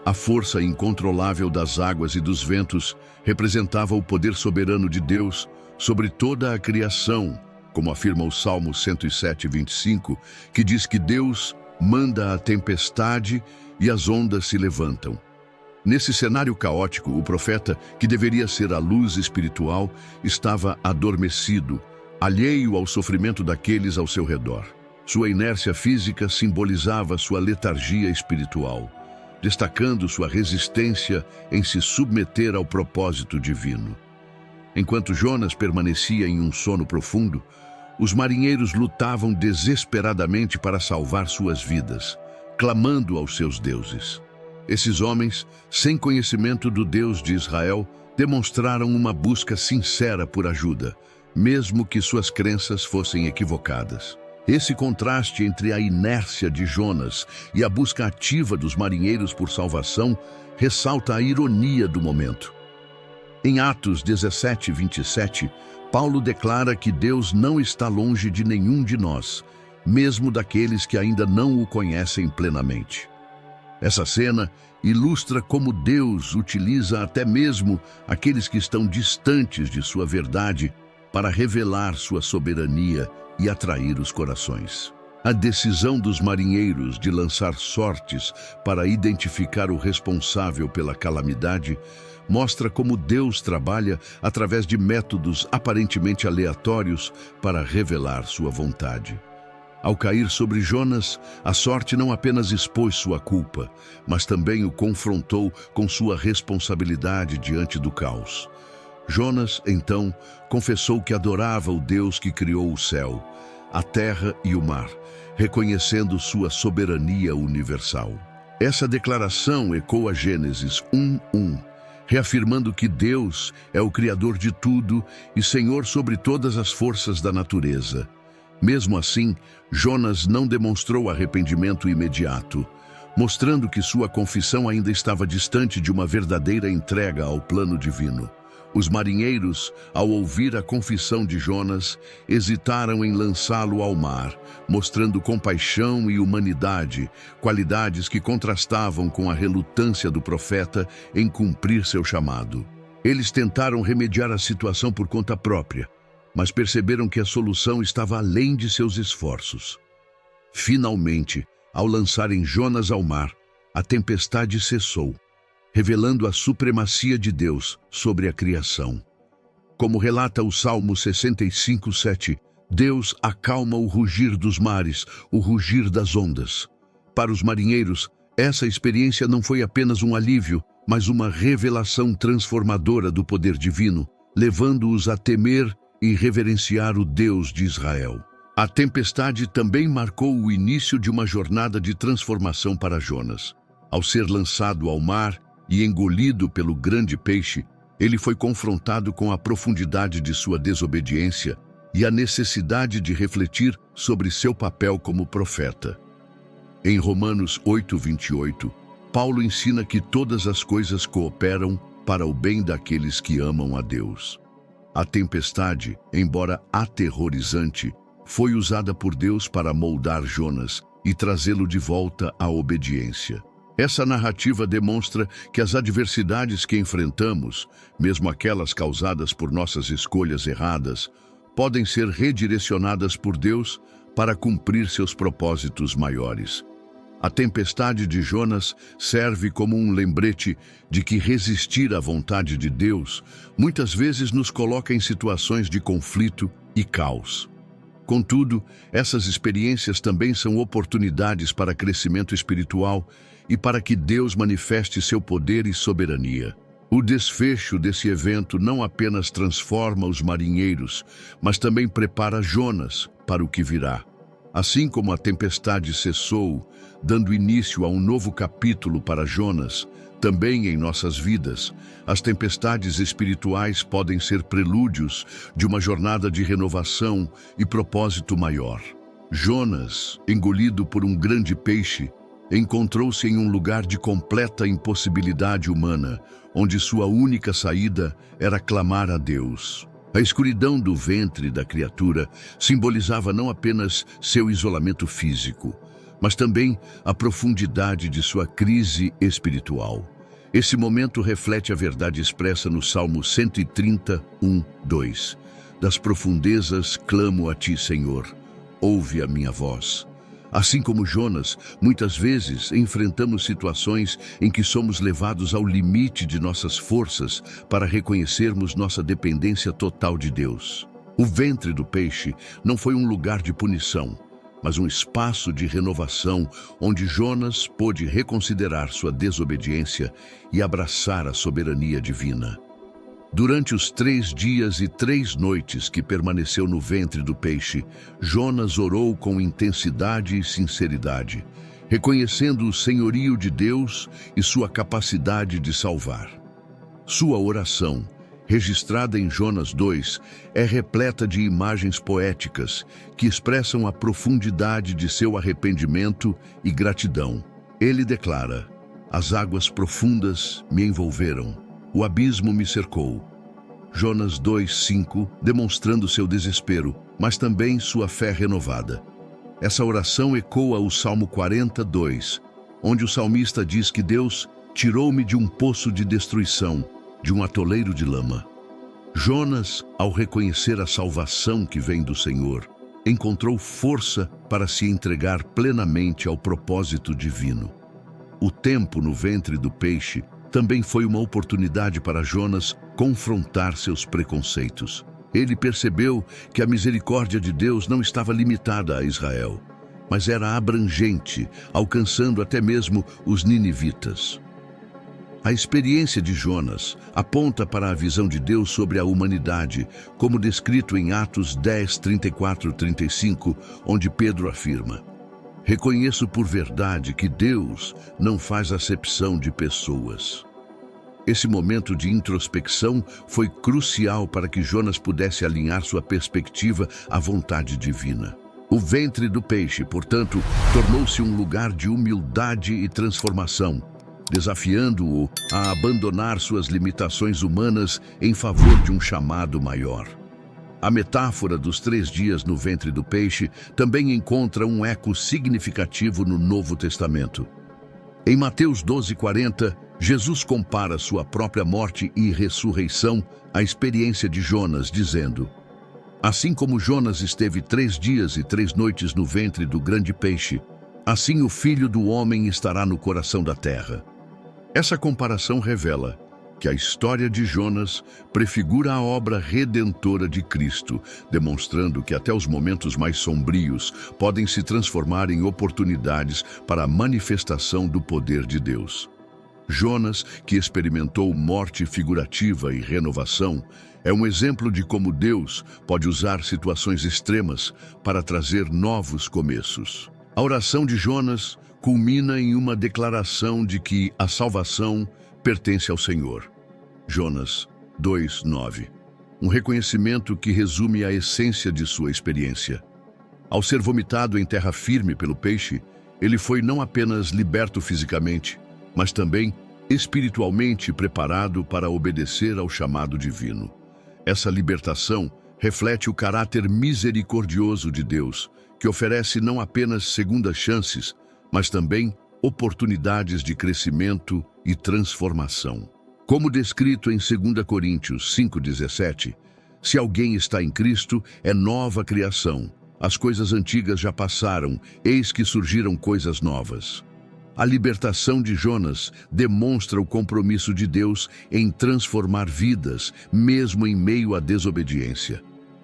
A força incontrolável das águas e dos ventos representava o poder soberano de Deus sobre toda a criação, como afirma o Salmo 107:25, que diz que Deus manda a tempestade e as ondas se levantam. Nesse cenário caótico, o profeta, que deveria ser a luz espiritual, estava adormecido, alheio ao sofrimento daqueles ao seu redor. Sua inércia física simbolizava sua letargia espiritual, destacando sua resistência em se submeter ao propósito divino. Enquanto Jonas permanecia em um sono profundo, os marinheiros lutavam desesperadamente para salvar suas vidas, clamando aos seus deuses. Esses homens, sem conhecimento do Deus de Israel, demonstraram uma busca sincera por ajuda, mesmo que suas crenças fossem equivocadas. Esse contraste entre a inércia de Jonas e a busca ativa dos marinheiros por salvação ressalta a ironia do momento. Em Atos 17:27, Paulo declara que Deus não está longe de nenhum de nós, mesmo daqueles que ainda não o conhecem plenamente. Essa cena ilustra como Deus utiliza até mesmo aqueles que estão distantes de sua verdade para revelar sua soberania e atrair os corações. A decisão dos marinheiros de lançar sortes para identificar o responsável pela calamidade mostra como Deus trabalha através de métodos aparentemente aleatórios para revelar sua vontade. Ao cair sobre Jonas, a sorte não apenas expôs sua culpa, mas também o confrontou com sua responsabilidade diante do caos. Jonas, então, confessou que adorava o Deus que criou o céu, a terra e o mar, reconhecendo sua soberania universal. Essa declaração ecoa Gênesis 1:1, reafirmando que Deus é o Criador de tudo e Senhor sobre todas as forças da natureza. Mesmo assim, Jonas não demonstrou arrependimento imediato, mostrando que sua confissão ainda estava distante de uma verdadeira entrega ao plano divino. Os marinheiros, ao ouvir a confissão de Jonas, hesitaram em lançá-lo ao mar, mostrando compaixão e humanidade, qualidades que contrastavam com a relutância do profeta em cumprir seu chamado. Eles tentaram remediar a situação por conta própria, mas perceberam que a solução estava além de seus esforços. Finalmente, ao lançarem Jonas ao mar, a tempestade cessou, revelando a supremacia de Deus sobre a criação. Como relata o Salmo 65:7, Deus acalma o rugir dos mares, o rugir das ondas. Para os marinheiros, essa experiência não foi apenas um alívio, mas uma revelação transformadora do poder divino, levando-os a temer e reverenciar o Deus de Israel. A tempestade também marcou o início de uma jornada de transformação para Jonas. Ao ser lançado ao mar e engolido pelo grande peixe, ele foi confrontado com a profundidade de sua desobediência e a necessidade de refletir sobre seu papel como profeta. Em Romanos 8:28, Paulo ensina que todas as coisas cooperam para o bem daqueles que amam a Deus. A tempestade, embora aterrorizante, foi usada por Deus para moldar Jonas e trazê-lo de volta à obediência. Essa narrativa demonstra que as adversidades que enfrentamos, mesmo aquelas causadas por nossas escolhas erradas, podem ser redirecionadas por Deus para cumprir seus propósitos maiores. A tempestade de Jonas serve como um lembrete de que resistir à vontade de Deus muitas vezes nos coloca em situações de conflito e caos. Contudo, essas experiências também são oportunidades para crescimento espiritual e para que Deus manifeste seu poder e soberania. O desfecho desse evento não apenas transforma os marinheiros, mas também prepara Jonas para o que virá. Assim como a tempestade cessou, dando início a um novo capítulo para Jonas, também em nossas vidas, as tempestades espirituais podem ser prelúdios de uma jornada de renovação e propósito maior. Jonas, engolido por um grande peixe, encontrou-se em um lugar de completa impossibilidade humana, onde sua única saída era clamar a Deus. A escuridão do ventre da criatura simbolizava não apenas seu isolamento físico, mas também a profundidade de sua crise espiritual. Esse momento reflete a verdade expressa no Salmo 130:1-2. Das profundezas clamo a ti, Senhor, ouve a minha voz. Assim como Jonas, muitas vezes enfrentamos situações em que somos levados ao limite de nossas forças para reconhecermos nossa dependência total de Deus. O ventre do peixe não foi um lugar de punição, mas um espaço de renovação onde Jonas pôde reconsiderar sua desobediência e abraçar a soberania divina. Durante os 3 dias e 3 noites que permaneceu no ventre do peixe, Jonas orou com intensidade e sinceridade, reconhecendo o senhorio de Deus e sua capacidade de salvar. Sua oração, registrada em Jonas 2, é repleta de imagens poéticas que expressam a profundidade de seu arrependimento e gratidão. Ele declara: "As águas profundas me envolveram. O abismo me cercou." Jonas 2:5, demonstrando seu desespero, mas também sua fé renovada. Essa oração ecoa o Salmo 42, onde o salmista diz que Deus tirou-me de um poço de destruição, de um atoleiro de lama. Jonas, ao reconhecer a salvação que vem do Senhor, encontrou força para se entregar plenamente ao propósito divino. O tempo no ventre do peixe também foi uma oportunidade para Jonas confrontar seus preconceitos. Ele percebeu que a misericórdia de Deus não estava limitada a Israel, mas era abrangente, alcançando até mesmo os ninivitas. A experiência de Jonas aponta para a visão de Deus sobre a humanidade, como descrito em Atos 10, 34 e 35, onde Pedro afirma: "Reconheço por verdade que Deus não faz acepção de pessoas." Esse momento de introspecção foi crucial para que Jonas pudesse alinhar sua perspectiva à vontade divina. O ventre do peixe, portanto, tornou-se um lugar de humildade e transformação, desafiando-o a abandonar suas limitações humanas em favor de um chamado maior. A metáfora dos 3 dias no ventre do peixe também encontra um eco significativo no Novo Testamento. Em Mateus 12:40, Jesus compara sua própria morte e ressurreição à experiência de Jonas, dizendo: "Assim como Jonas esteve 3 dias e 3 noites no ventre do grande peixe, assim o Filho do Homem estará no coração da terra." Essa comparação revela que a história de Jonas prefigura a obra redentora de Cristo, demonstrando que até os momentos mais sombrios podem se transformar em oportunidades para a manifestação do poder de Deus. Jonas, que experimentou morte figurativa e renovação, é um exemplo de como Deus pode usar situações extremas para trazer novos começos. A oração de Jonas culmina em uma declaração de que a salvação pertence ao Senhor. Jonas 2:9. Um reconhecimento que resume a essência de sua experiência. Ao ser vomitado em terra firme pelo peixe, ele foi não apenas liberto fisicamente, mas também espiritualmente preparado para obedecer ao chamado divino. Essa libertação reflete o caráter misericordioso de Deus, que oferece não apenas segundas chances, mas também oportunidades de crescimento e transformação. Como descrito em 2 Coríntios 5:17, se alguém está em Cristo, é nova criação. As coisas antigas já passaram, eis que surgiram coisas novas. A libertação de Jonas demonstra o compromisso de Deus em transformar vidas, mesmo em meio à desobediência.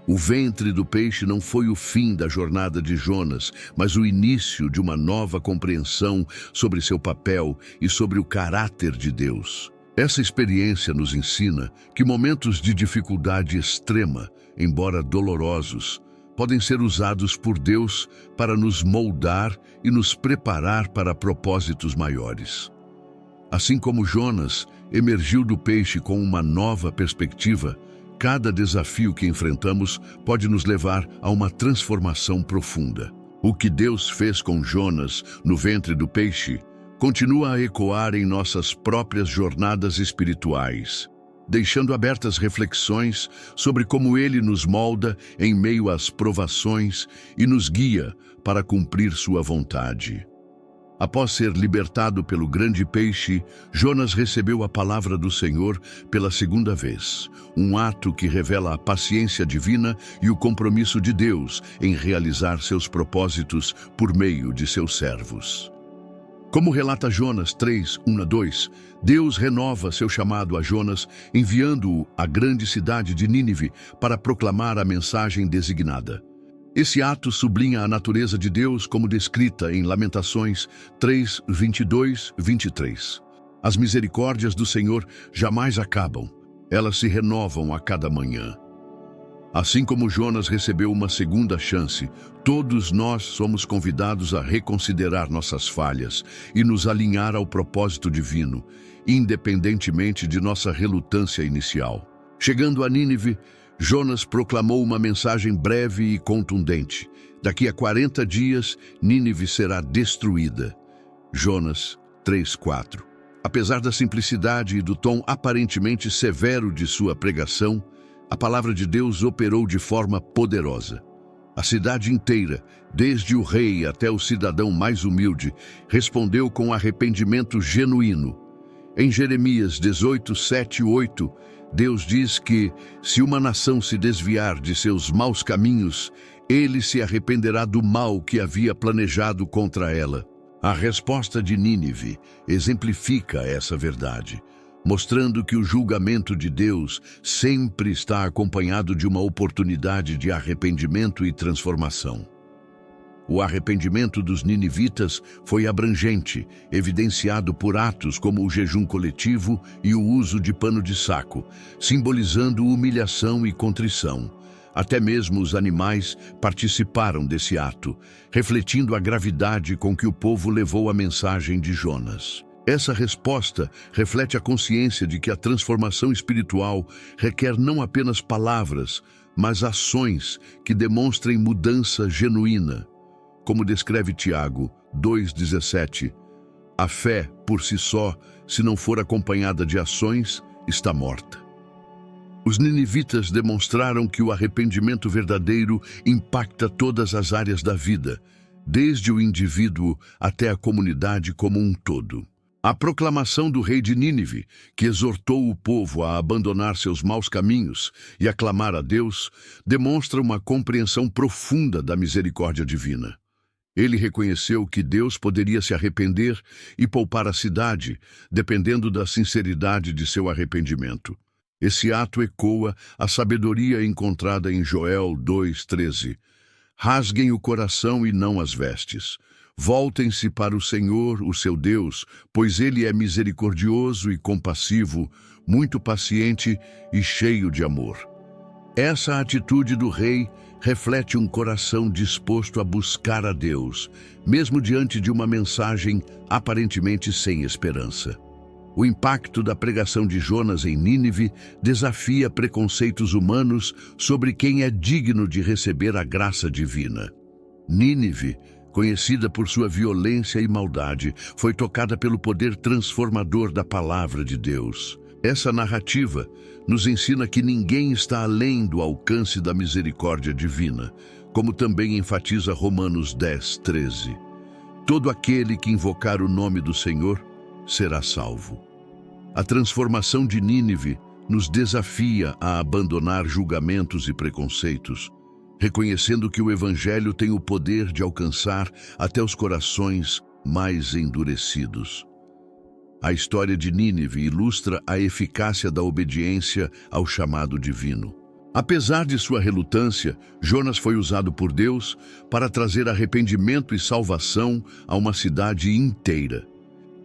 O ventre do peixe não foi o fim da jornada de Jonas, mas o início de uma nova compreensão sobre seu papel e sobre o caráter de Deus. Essa experiência nos ensina que momentos de dificuldade extrema, embora dolorosos, podem ser usados por Deus para nos moldar e nos preparar para propósitos maiores. Assim como Jonas emergiu do peixe com uma nova perspectiva, cada desafio que enfrentamos pode nos levar a uma transformação profunda. O que Deus fez com Jonas no ventre do peixe continua a ecoar em nossas próprias jornadas espirituais, deixando abertas reflexões sobre como Ele nos molda em meio às provações e nos guia para cumprir sua vontade. Após ser libertado pelo grande peixe, Jonas recebeu a palavra do Senhor pela segunda vez, um ato que revela a paciência divina e o compromisso de Deus em realizar seus propósitos por meio de seus servos. Como relata Jonas 3:1-2, Deus renova seu chamado a Jonas, enviando-o à grande cidade de Nínive para proclamar a mensagem designada. Esse ato sublinha a natureza de Deus como descrita em Lamentações 3:22-23. As misericórdias do Senhor jamais acabam, elas se renovam a cada manhã. Assim como Jonas recebeu uma segunda chance, todos nós somos convidados a reconsiderar nossas falhas e nos alinhar ao propósito divino, independentemente de nossa relutância inicial. Chegando a Nínive, Jonas proclamou uma mensagem breve e contundente: daqui a 40 dias, Nínive será destruída. Jonas 3:4. Apesar da simplicidade e do tom aparentemente severo de sua pregação, a palavra de Deus operou de forma poderosa. A cidade inteira, desde o rei até o cidadão mais humilde, respondeu com arrependimento genuíno. Em Jeremias 18:7-8, Deus diz que, se uma nação se desviar de seus maus caminhos, Ele se arrependerá do mal que havia planejado contra ela. A resposta de Nínive exemplifica essa verdade, mostrando que o julgamento de Deus sempre está acompanhado de uma oportunidade de arrependimento e transformação. O arrependimento dos ninivitas foi abrangente, evidenciado por atos como o jejum coletivo e o uso de pano de saco, simbolizando humilhação e contrição. Até mesmo os animais participaram desse ato, refletindo a gravidade com que o povo levou a mensagem de Jonas. Essa resposta reflete a consciência de que a transformação espiritual requer não apenas palavras, mas ações que demonstrem mudança genuína. Como descreve Tiago 2,17, a fé, por si só, se não for acompanhada de ações, está morta. Os ninivitas demonstraram que o arrependimento verdadeiro impacta todas as áreas da vida, desde o indivíduo até a comunidade como um todo. A proclamação do rei de Nínive, que exortou o povo a abandonar seus maus caminhos e a clamar a Deus, demonstra uma compreensão profunda da misericórdia divina. Ele reconheceu que Deus poderia se arrepender e poupar a cidade, dependendo da sinceridade de seu arrependimento. Esse ato ecoa a sabedoria encontrada em Joel 2,13. Rasguem o coração e não as vestes. Voltem-se para o Senhor, o seu Deus, pois Ele é misericordioso e compassivo, muito paciente e cheio de amor. Essa atitude do rei reflete um coração disposto a buscar a Deus, mesmo diante de uma mensagem aparentemente sem esperança. O impacto da pregação de Jonas em Nínive desafia preconceitos humanos sobre quem é digno de receber a graça divina. Nínive, conhecida por sua violência e maldade, foi tocada pelo poder transformador da palavra de Deus. Essa narrativa nos ensina que ninguém está além do alcance da misericórdia divina, como também enfatiza Romanos 10,13. Todo aquele que invocar o nome do Senhor será salvo. A transformação de Nínive nos desafia a abandonar julgamentos e preconceitos, reconhecendo que o Evangelho tem o poder de alcançar até os corações mais endurecidos. A história de Nínive ilustra a eficácia da obediência ao chamado divino. Apesar de sua relutância, Jonas foi usado por Deus para trazer arrependimento e salvação a uma cidade inteira.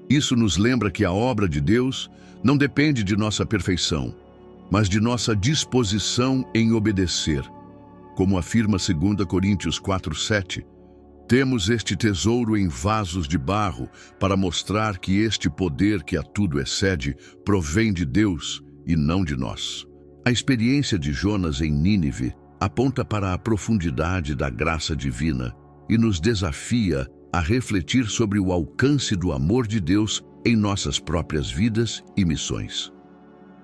Isso nos lembra que a obra de Deus não depende de nossa perfeição, mas de nossa disposição em obedecer. Como afirma 2 Coríntios 4,7, temos este tesouro em vasos de barro para mostrar que este poder que a tudo excede provém de Deus e não de nós. A experiência de Jonas em Nínive aponta para a profundidade da graça divina e nos desafia a refletir sobre o alcance do amor de Deus em nossas próprias vidas e missões.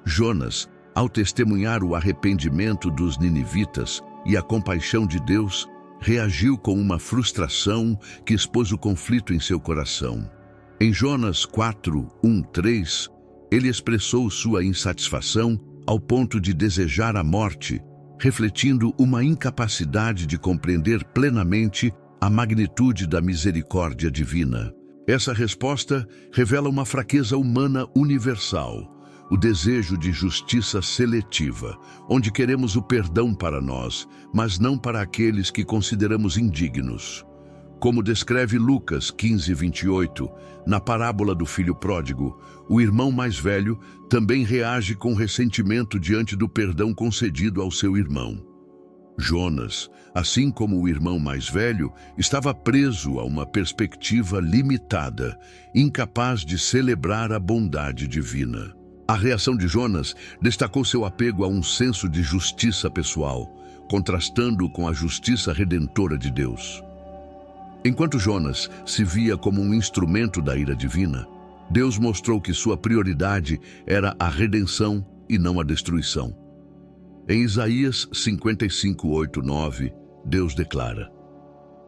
Jonas, ao testemunhar o arrependimento dos ninivitas e a compaixão de Deus, reagiu com uma frustração que expôs o conflito em seu coração. Em Jonas 4:1-3, ele expressou sua insatisfação ao ponto de desejar a morte, refletindo uma incapacidade de compreender plenamente a magnitude da misericórdia divina. Essa resposta revela uma fraqueza humana universal, o desejo de justiça seletiva, onde queremos o perdão para nós, mas não para aqueles que consideramos indignos. Como descreve Lucas 15:28, na parábola do filho pródigo, o irmão mais velho também reage com ressentimento diante do perdão concedido ao seu irmão. Jonas, assim como o irmão mais velho, estava preso a uma perspectiva limitada, incapaz de celebrar a bondade divina. A reação de Jonas destacou seu apego a um senso de justiça pessoal, contrastando com a justiça redentora de Deus. Enquanto Jonas se via como um instrumento da ira divina, Deus mostrou que sua prioridade era a redenção e não a destruição. Em Isaías 55:8-9, Deus declara: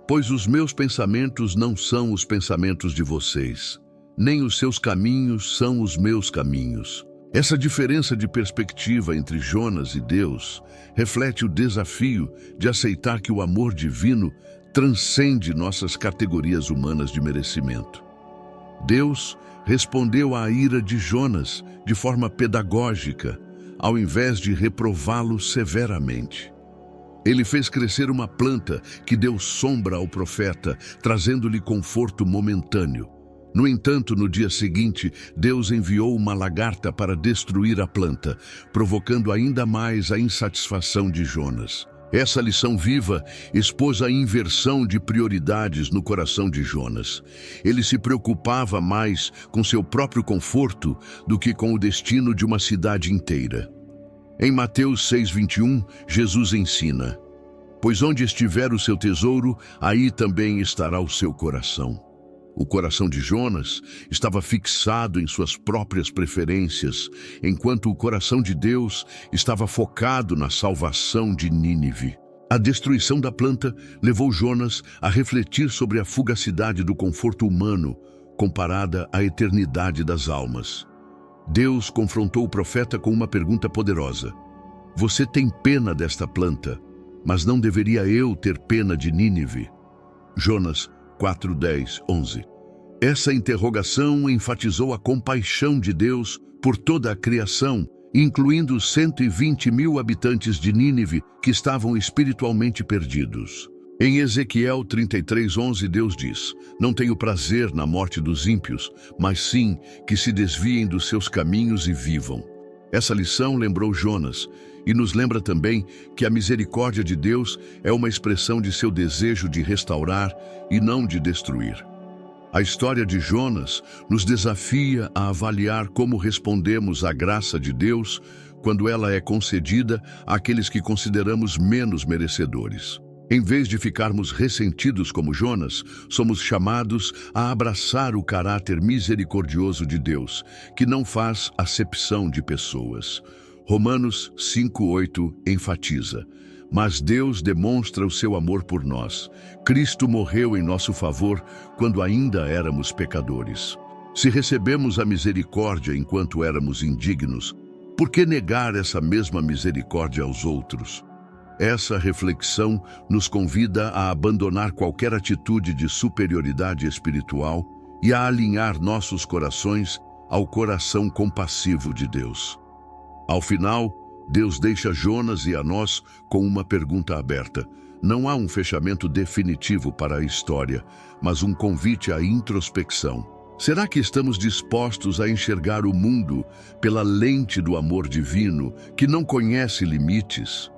"Pois os meus pensamentos não são os pensamentos de vocês, nem os seus caminhos são os meus caminhos. Essa diferença de perspectiva entre Jonas e Deus reflete o desafio de aceitar que o amor divino transcende nossas categorias humanas de merecimento. Deus respondeu à ira de Jonas de forma pedagógica, ao invés de reprová-lo severamente. Ele fez crescer uma planta que deu sombra ao profeta, trazendo-lhe conforto momentâneo. No entanto, no dia seguinte, Deus enviou uma lagarta para destruir a planta, provocando ainda mais a insatisfação de Jonas. Essa lição viva expôs a inversão de prioridades no coração de Jonas. Ele se preocupava mais com seu próprio conforto do que com o destino de uma cidade inteira. Em Mateus 6:21, Jesus ensina: "Pois onde estiver o seu tesouro, aí também estará o seu coração." O coração de Jonas estava fixado em suas próprias preferências, enquanto o coração de Deus estava focado na salvação de Nínive. A destruição da planta levou Jonas a refletir sobre a fugacidade do conforto humano comparada à eternidade das almas. Deus confrontou o profeta com uma pergunta poderosa: "Você tem pena desta planta, mas não deveria eu ter pena de Nínive?" Jonas 4:10-11. Essa interrogação enfatizou a compaixão de Deus por toda a criação, incluindo os 120 mil habitantes de Nínive que estavam espiritualmente perdidos. Em Ezequiel 33:11, Deus diz: "Não tenho prazer na morte dos ímpios, mas sim que se desviem dos seus caminhos e vivam." Essa lição lembrou Jonas e nos lembra também que a misericórdia de Deus é uma expressão de seu desejo de restaurar e não de destruir. A história de Jonas nos desafia a avaliar como respondemos à graça de Deus quando ela é concedida àqueles que consideramos menos merecedores. Em vez de ficarmos ressentidos como Jonas, somos chamados a abraçar o caráter misericordioso de Deus, que não faz acepção de pessoas. Romanos 5:8 enfatiza: "Mas Deus demonstra o seu amor por nós. Cristo morreu em nosso favor quando ainda éramos pecadores." Se recebemos a misericórdia enquanto éramos indignos, por que negar essa mesma misericórdia aos outros? Essa reflexão nos convida a abandonar qualquer atitude de superioridade espiritual e a alinhar nossos corações ao coração compassivo de Deus. Ao final, Deus deixa Jonas e a nós com uma pergunta aberta. Não há um fechamento definitivo para a história, mas um convite à introspecção. Será que estamos dispostos a enxergar o mundo pela lente do amor divino, que não conhece limites?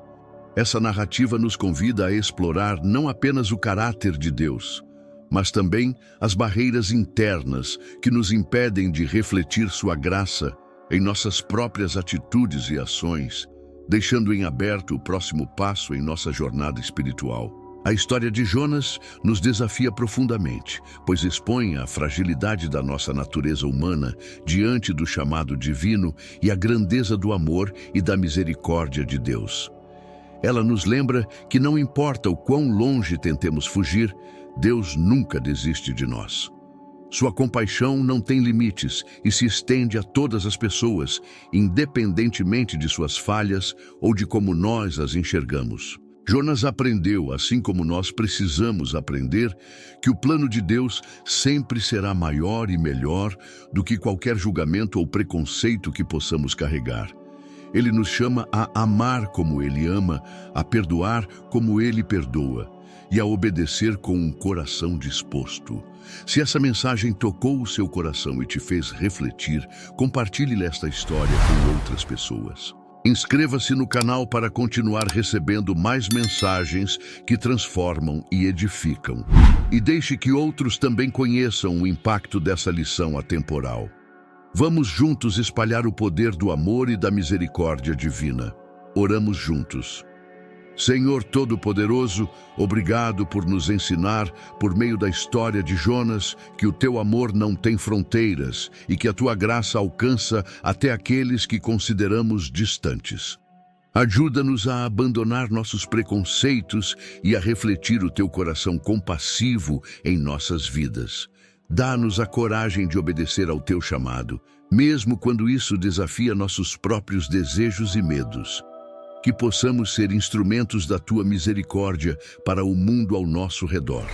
Essa narrativa nos convida a explorar não apenas o caráter de Deus, mas também as barreiras internas que nos impedem de refletir sua graça em nossas próprias atitudes e ações, deixando em aberto o próximo passo em nossa jornada espiritual. A história de Jonas nos desafia profundamente, pois expõe a fragilidade da nossa natureza humana diante do chamado divino e a grandeza do amor e da misericórdia de Deus. Ela nos lembra que não importa o quão longe tentemos fugir, Deus nunca desiste de nós. Sua compaixão não tem limites e se estende a todas as pessoas, independentemente de suas falhas ou de como nós as enxergamos. Jonas aprendeu, assim como nós precisamos aprender, que o plano de Deus sempre será maior e melhor do que qualquer julgamento ou preconceito que possamos carregar. Ele nos chama a amar como Ele ama, a perdoar como Ele perdoa e a obedecer com um coração disposto. Se essa mensagem tocou o seu coração e te fez refletir, compartilhe esta história com outras pessoas. Inscreva-se no canal para continuar recebendo mais mensagens que transformam e edificam. E deixe que outros também conheçam o impacto dessa lição atemporal. Vamos juntos espalhar o poder do amor e da misericórdia divina. Oramos juntos. Senhor Todo-Poderoso, obrigado por nos ensinar, por meio da história de Jonas, que o teu amor não tem fronteiras e que a tua graça alcança até aqueles que consideramos distantes. Ajuda-nos a abandonar nossos preconceitos e a refletir o teu coração compassivo em nossas vidas. Dá-nos a coragem de obedecer ao teu chamado, mesmo quando isso desafia nossos próprios desejos e medos. Que possamos ser instrumentos da tua misericórdia para o mundo ao nosso redor.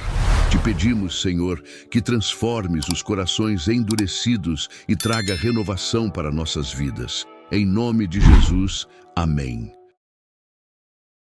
Te pedimos, Senhor, que transformes os corações endurecidos e traga renovação para nossas vidas. Em nome de Jesus, amém.